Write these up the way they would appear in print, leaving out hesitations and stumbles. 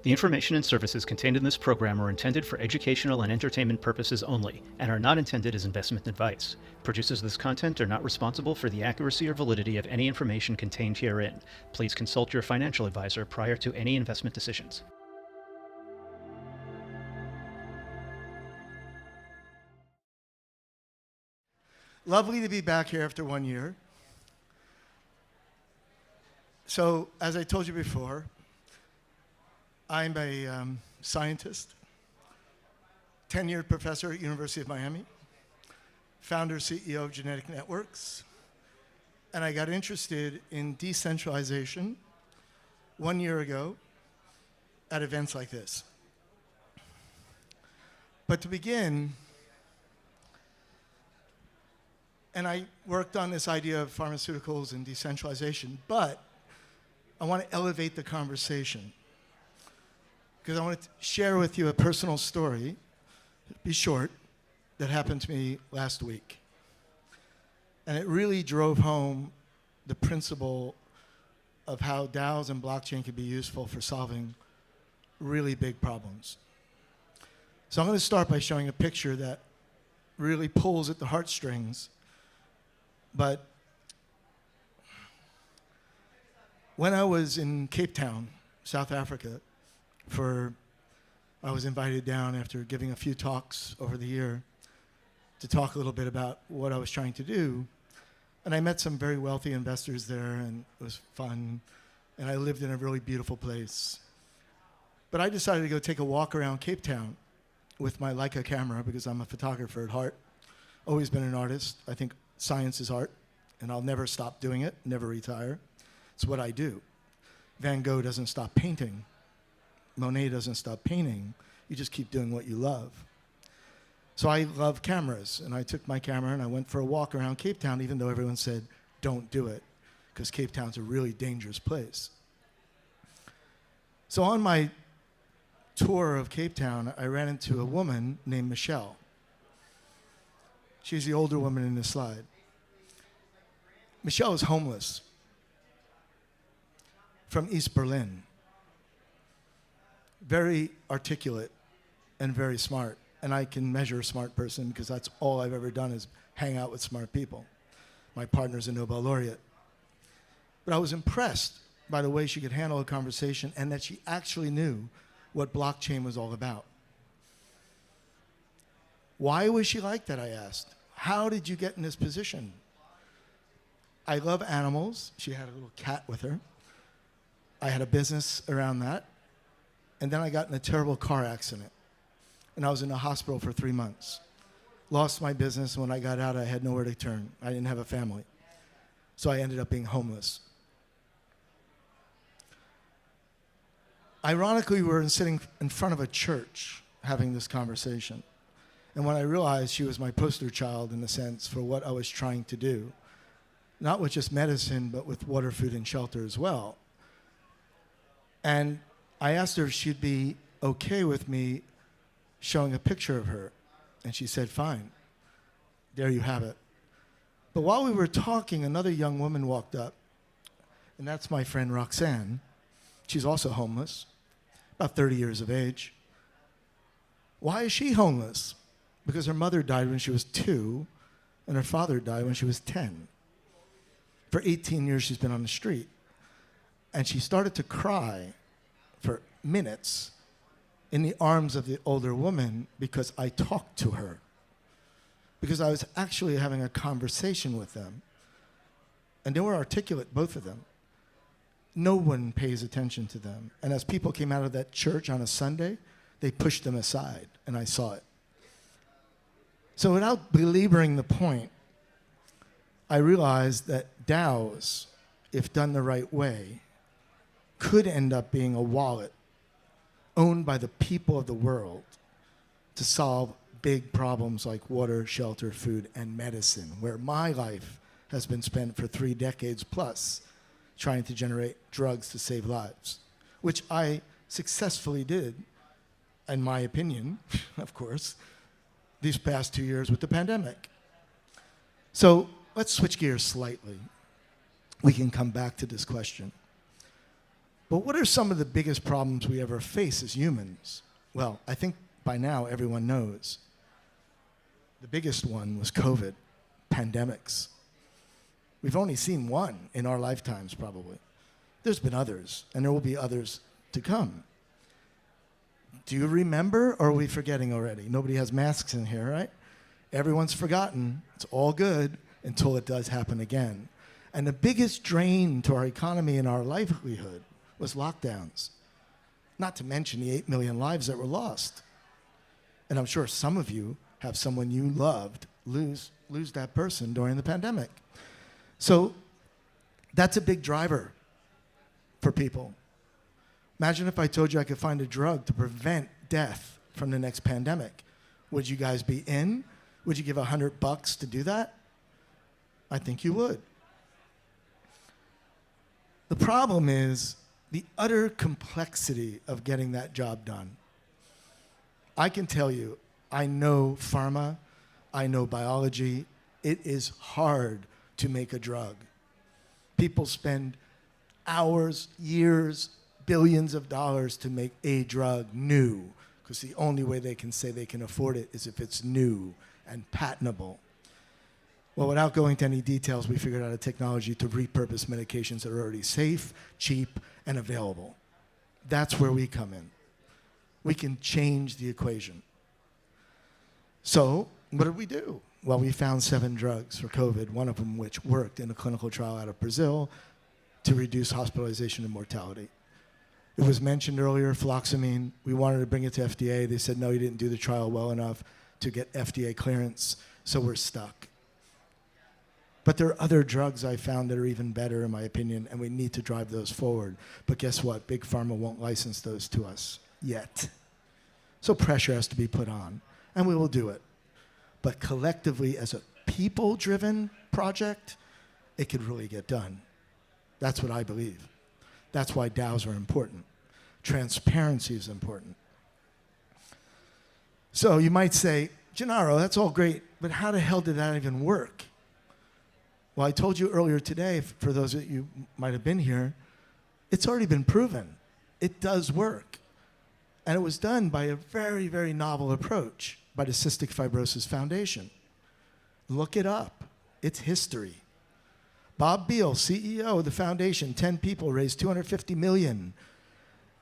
The information and services contained in this program are intended for educational and entertainment purposes only and are not intended as investment advice. Producers of this content are not responsible for the accuracy or validity of any information contained herein. Please consult your financial advisor prior to any investment decisions. Lovely to be back here after 1 year. So, as I told you before, I'm a scientist, tenured professor at University of Miami, founder, CEO of Genetic Networks, and I got interested in decentralization 1 year ago at events like this. But to begin, and I worked on this idea of pharmaceuticals and decentralization, but I want to elevate the conversation because I want to share with you a personal story, be short, that happened to me last week. And it really drove home the principle of how DAOs and blockchain can be useful for solving really big problems. So I'm going to start by showing a picture that really pulls at the heartstrings. But when I was in Cape Town, South Africa, I was invited down after giving a few talks over the year to talk a little bit about what I was trying to do. And I met some very wealthy investors there, and it was fun. And I lived in a really beautiful place. But I decided to go take a walk around Cape Town with my Leica camera because I'm a photographer at heart. Always been an artist. I think science is art, and I'll never stop doing it, never retire. It's what I do. Van Gogh doesn't stop painting. Monet doesn't stop painting. You just keep doing what you love. So I love cameras, and I took my camera and I went for a walk around Cape Town, even though everyone said, don't do it, because Cape Town's a really dangerous place. So on my tour of Cape Town, I ran into a woman named Michelle. She's the older woman in this slide. Michelle is homeless from East Berlin. Very articulate and very smart. And I can measure a smart person because that's all I've ever done is hang out with smart people. My partner's a Nobel laureate. But I was impressed by the way she could handle a conversation and that she actually knew what blockchain was all about. Why was she like that, I asked. How did you get in this position? I love animals. She had a little cat with her. I had a business around that. And then I got in a terrible car accident. And I was in the hospital for 3 months. Lost my business. When I got out, I had nowhere to turn. I didn't have a family. So I ended up being homeless. Ironically, we were sitting in front of a church having this conversation. And when I realized she was my poster child, in a sense, for what I was trying to do, not with just medicine, but with water, food, and shelter as well. And I asked her if she'd be okay with me showing a picture of her. And she said, fine. There you have it. But while we were talking, another young woman walked up. And that's my friend Roxanne. She's also homeless, about 30 years of age. Why is she homeless? Because her mother died when she was 2, and her father died when she was 10. For 18 years, she's been on the street. And she started to cry for minutes in the arms of the older woman because I talked to her. Because I was actually having a conversation with them. And they were articulate, both of them. No one pays attention to them. And as people came out of that church on a Sunday, they pushed them aside, and I saw it. So without belaboring the point, I realized that DAOs, if done the right way, could end up being a wallet owned by the people of the world to solve big problems like water, shelter, food, and medicine, where my life has been spent for 3 decades plus trying to generate drugs to save lives, which I successfully did, in my opinion, of course, these past 2 years with the pandemic. So let's switch gears slightly. We can come back to this question. But what are some of the biggest problems we ever face as humans? Well, I think by now everyone knows. The biggest one was COVID, pandemics. We've only seen one in our lifetimes, probably. There's been others, and there will be others to come. Do you remember, or are we forgetting already? Nobody has masks in here, right? Everyone's forgotten. It's all good until it does happen again. And the biggest drain to our economy and our livelihood was lockdowns. Not to mention the 8 million lives that were lost. And I'm sure some of you have someone you loved lose that person during the pandemic. So that's a big driver for people. Imagine if I told you I could find a drug to prevent death from the next pandemic. Would you guys be in? Would you give $100 to do that? I think you would. The problem is the utter complexity of getting that job done. I can tell you, I know pharma, I know biology. It is hard to make a drug. People spend hours, years, billions of dollars to make a drug new, because the only way they can say they can afford it is if it's new and patentable. Well, without going into any details, we figured out a technology to repurpose medications that are already safe, cheap, and available. That's where we come in. We can change the equation. So, what did we do? Well, we found 7 drugs for COVID, one of them which worked in a clinical trial out of Brazil to reduce hospitalization and mortality. It was mentioned earlier, fluoxamine. We wanted to bring it to FDA. They said, no, you didn't do the trial well enough to get FDA clearance, so we're stuck. But there are other drugs I found that are even better, in my opinion, and we need to drive those forward. But guess what? Big Pharma won't license those to us yet. So pressure has to be put on, and we will do it. But collectively, as a people-driven project, it could really get done. That's what I believe. That's why DAOs are important. Transparency is important. So you might say, Gennaro, that's all great, but how the hell did that even work? Well, I told you earlier today, for those of you who might have been here, it's already been proven. It does work. And it was done by a very, very novel approach by the Cystic Fibrosis Foundation. Look it up. It's history. Bob Beal, CEO of the foundation, 10 people, raised $250 million.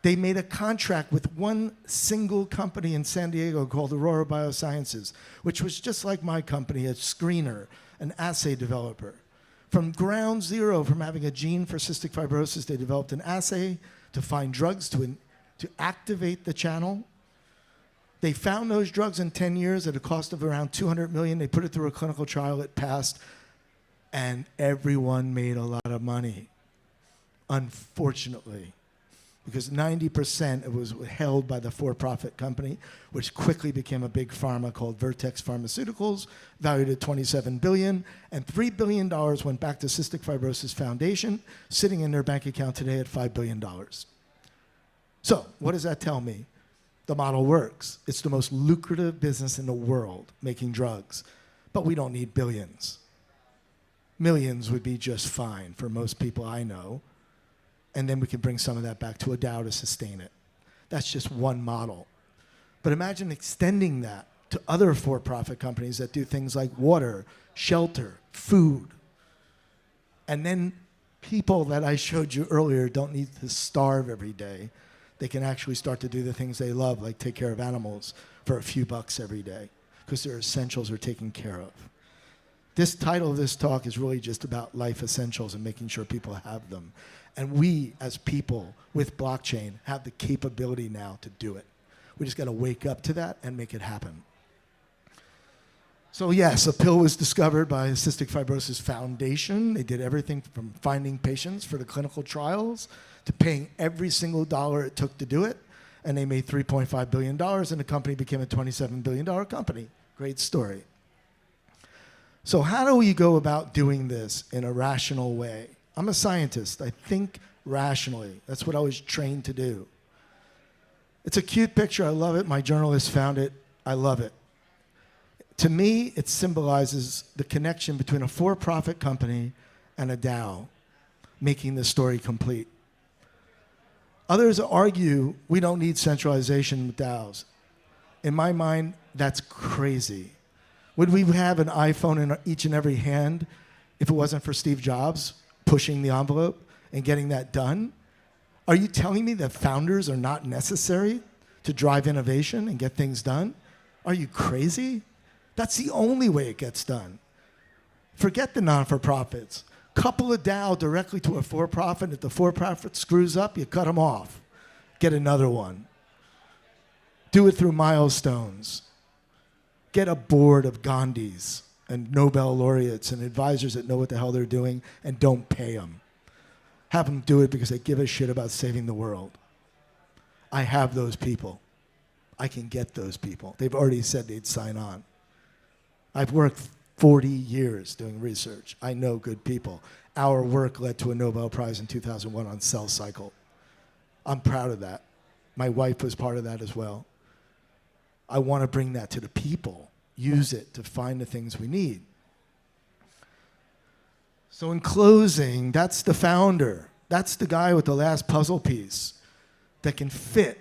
They made a contract with one single company in San Diego called Aurora Biosciences, which was just like my company, a screener, an assay developer. From ground zero, from having a gene for cystic fibrosis, they developed an assay to find drugs to activate the channel. They found those drugs in 10 years at a cost of around $200 million. They put it through a clinical trial, it passed, and everyone made a lot of money, unfortunately, because 90% it was held by the for-profit company, which quickly became a big pharma called Vertex Pharmaceuticals, valued at $27 billion, and $3 billion went back to Cystic Fibrosis Foundation, sitting in their bank account today at $5 billion. So what does that tell me? The model works. It's the most lucrative business in the world, making drugs, but we don't need billions. Millions would be just fine for most people I know, and then we can bring some of that back to a DAO to sustain it. That's just one model. But imagine extending that to other for-profit companies that do things like water, shelter, food. And then people that I showed you earlier don't need to starve every day. They can actually start to do the things they love, like take care of animals for a few bucks every day, because their essentials are taken care of. This title of this talk is really just about life essentials and making sure people have them. And we, as people with blockchain, have the capability now to do it. We just got to wake up to that and make it happen. So yes, a pill was discovered by the Cystic Fibrosis Foundation. They did everything from finding patients for the clinical trials to paying every single dollar it took to do it. And they made $3.5 billion, and the company became a $27 billion company. Great story. So how do we go about doing this in a rational way? I'm a scientist. I think rationally. That's what I was trained to do. It's a cute picture. I love it. My journalist found it. I love it. To me, it symbolizes the connection between a for-profit company and a DAO, making the story complete. Others argue we don't need centralization with DAOs. In my mind, that's crazy. Would we have an iPhone in each and every hand if it wasn't for Steve Jobs pushing the envelope and getting that done? Are you telling me that founders are not necessary to drive innovation and get things done? Are you crazy? That's the only way it gets done. Forget the non-for-profits. Couple a DAO directly to a for-profit. If the for-profit screws up, you cut them off. Get another one. Do it through milestones. Get a board of Gandhis and Nobel laureates and advisors that know what the hell they're doing and don't pay them. Have them do it because they give a shit about saving the world. I have those people. I can get those people. They've already said they'd sign on. I've worked 40 years doing research. I know good people. Our work led to a Nobel Prize in 2001 on cell cycle. I'm proud of that. My wife was part of that as well. I want to bring that to the people. Use it to find the things we need. So in closing, that's the founder. That's the guy with the last puzzle piece that can fit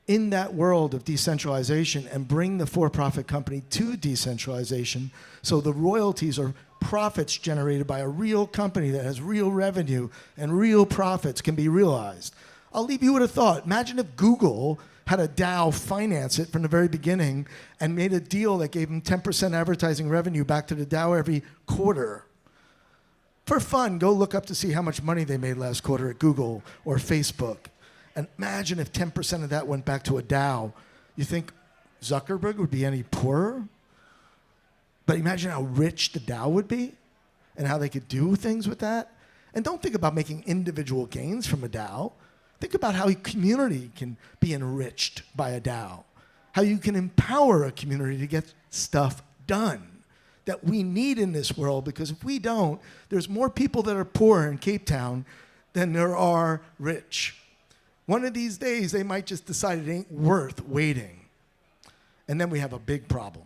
in that world of decentralization and bring the for-profit company to decentralization so the royalties are profits generated by a real company that has real revenue and real profits can be realized. I'll leave you with a thought. Imagine if Google had a DAO finance it from the very beginning and made a deal that gave them 10% advertising revenue back to the DAO every quarter. For fun, go look up to see how much money they made last quarter at Google or Facebook. And imagine if 10% of that went back to a DAO. You think Zuckerberg would be any poorer? But imagine how rich the DAO would be and how they could do things with that. And don't think about making individual gains from a DAO. Think about how a community can be enriched by a DAO. How you can empower a community to get stuff done that we need in this world, because if we don't, there's more people that are poor in Cape Town than there are rich. One of these days, they might just decide it ain't worth waiting. And then we have a big problem.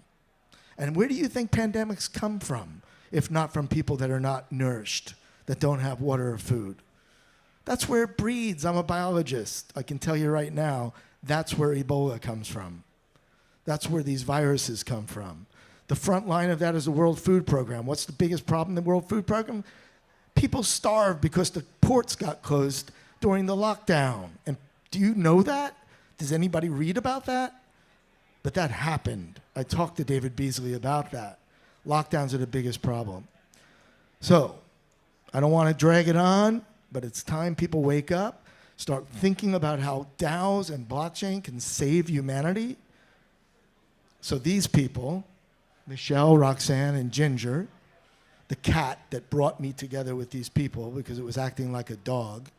And where do you think pandemics come from, if not from people that are not nourished, that don't have water or food? That's where it breeds. I'm a biologist. I can tell you right now, that's where Ebola comes from. That's where these viruses come from. The front line of that is the World Food Program. What's the biggest problem in the World Food Program? People starve because the ports got closed during the lockdown. And do you know that? Does anybody read about that? But that happened. I talked to David Beasley about that. Lockdowns are the biggest problem. So, I don't want to drag it on, but it's time people wake up, start thinking about how DAOs and blockchain can save humanity. So these people, Michelle, Roxanne, and Ginger, the cat that brought me together with these people because it was acting like a dog,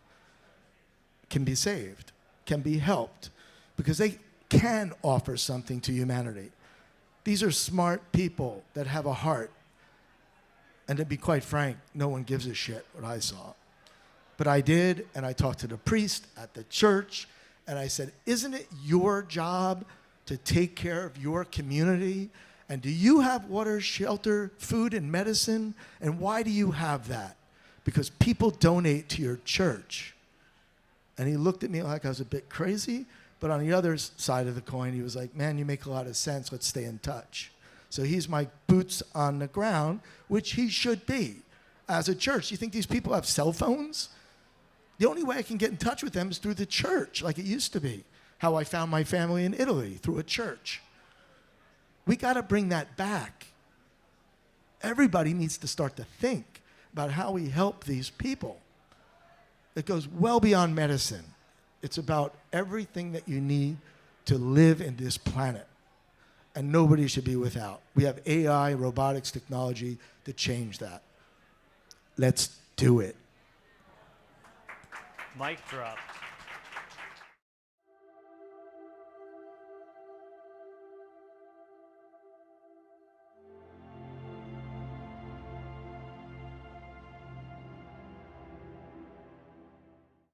can be saved, can be helped, because they can offer something to humanity. These are smart people that have a heart. And to be quite frank, no one gives a shit what I saw. But I did, and I talked to the priest at the church, and I said, isn't it your job to take care of your community? And do you have water, shelter, food, and medicine? And why do you have that? Because people donate to your church. And he looked at me like I was a bit crazy, but on the other side of the coin, he was like, man, you make a lot of sense. Let's stay in touch. So he's my boots on the ground, which he should be. As a church, you think these people have cell phones? The only way I can get in touch with them is through the church, like it used to be. How I found my family in Italy, through a church. We got to bring that back. Everybody needs to start to think about how we help these people. It goes well beyond medicine. It's about everything that you need to live in this planet. And nobody should be without. We have AI, robotics, technology to change that. Let's do it. Mic drop.